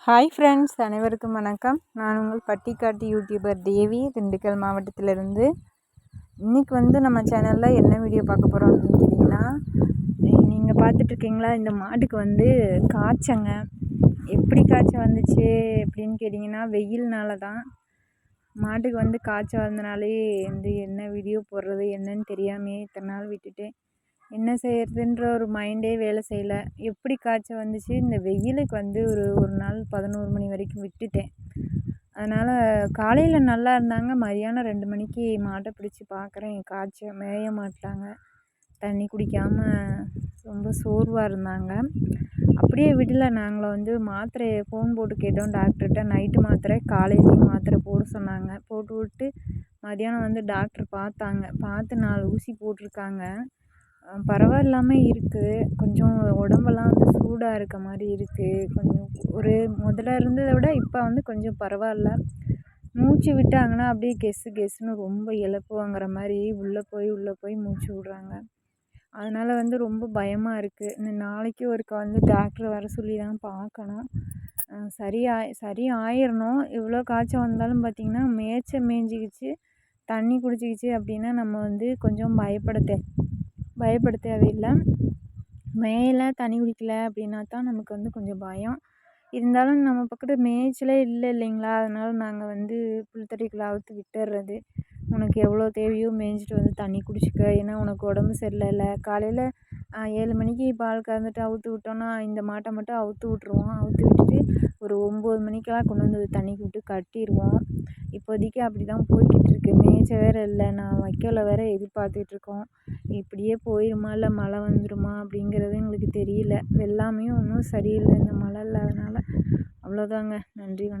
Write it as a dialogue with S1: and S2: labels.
S1: Hi friends, அனைவருக்கும் வணக்கம். நான் உங்கள் பட்டிக்காட்டு யூடியூபர் தேவி, திண்டுக்கல் மாவட்டத்திலிருந்து. இன்றைக்கி நம்ம சேனலில் என்ன வீடியோ பார்க்க போகிறோம் அப்படின்னு கேட்டிங்கன்னா, நீங்கள் பார்த்துட்ருக்கீங்களா, இந்த மாட்டுக்கு காய்ச்சங்க. எப்படி காய்ச்சல் வந்துச்சு அப்படின்னு கேட்டிங்கன்னா, வெயில்னால தான். மாட்டுக்கு காய்ச்சல் வந்தனாலே என்ன வீடியோ போடுறது என்னன்னு தெரியாமையே இத்தனை நாள் விட்டுட்டேன். என்ன செய்கிறதுன்ற ஒரு மைண்டே வேலை செய்யலை. எப்படி காய்ச்சல் வந்துச்சு, இந்த வெயிலுக்கு ஒரு நாள் 11 மணி வரைக்கும் விட்டுட்டேன். அதனால் காலையில் நல்லா இருந்தாங்க. மதியானம் 2 மணிக்கு மாட்டை பிடிச்சி பார்க்குறேன், காய்ச்சல் மேய மாட்டாங்க. தண்ணி குடிக்காமல் ரொம்ப சோர்வாக இருந்தாங்க. அப்படியே விடலை. நாங்கள் மாத்திரையை ஃபோன் போட்டு கேட்டோம் டாக்டர்கிட்ட. நைட்டு மாத்திரை, காலையிலையும் மாத்திரை போட சொன்னாங்க. போட்டு விட்டு மதியானம் டாக்டர் பார்த்து 4 ஊசி போட்டிருக்காங்க. பரவாயில்லாமல் இருக்குது. கொஞ்சம் உடம்பெல்லாம் சூடாக இருக்க மாதிரி இருக்குது. கொஞ்சம் ஒரு முதல்ல இருந்ததை விட இப்போ கொஞ்சம் பரவாயில்ல. மூச்சு விட்டாங்கன்னா அப்படியே கெஸ்ஸுன்னு ரொம்ப இழப்புவாங்கிற மாதிரி உள்ளே போய் மூச்சு விட்றாங்க. அதனால் ரொம்ப பயமாக இருக்குது. இன்னும் நாளைக்கு ஒருக்கா டாக்டர் வர சொல்லி தான் பார்க்கணும். சரி ஆயிடணும். இவ்வளோ காய்ச்சல் வந்தாலும் பார்த்திங்கன்னா, மேய்ஞ்சிக்கிச்சு, தண்ணி குடிச்சிக்கிச்சு அப்படின்னா நம்ம கொஞ்சம் பயப்பட தேவையில்லை. மேயலை, தண்ணி குடிக்கலை அப்படின்னா தான் நமக்கு கொஞ்சம் பயம். இருந்தாலும் நம்ம பக்கத்தில் மேய்ச்சலே இல்லைங்களா, அதனால் நாங்கள் புல்தரைக்குள்ளே அவுத்து விட்டுறது. உனக்கு எவ்வளோ தேவையோ மேய்ஞ்சிட்டு தண்ணி குடிச்சிக்க. ஏன்னா உனக்கு உடம்பு சரியில்லைல்ல. காலையில் 7 மணிக்கு பால் கறந்துட்டு அவுத்து விட்டோன்னா, இந்த மாட்டை மட்டும் அவுத்து விட்ருவோம். அவுத்து விட்டுட்டு ஒரு 9 மணிக்கெல்லாம் கொண்டு தண்ணி விட்டு கட்டிடுவோம். இப்போதைக்கு அப்படி தான் போய்கிட்டு இருக்கு. மேய்ச்ச வேறு இல்லை, நான் வைக்கோலை வேறு எதிர்பார்த்துட்ருக்கோம். இப்படியே போயிடுமா இல்லை மழை வந்துடுமா அப்படிங்கிறது எங்களுக்கு தெரியல. வெள்ளாமையும் ஒன்றும் சரியில்லை இந்த மழை இல்லாதனால. அவ்வளோதாங்க. நன்றி, வணக்கம்.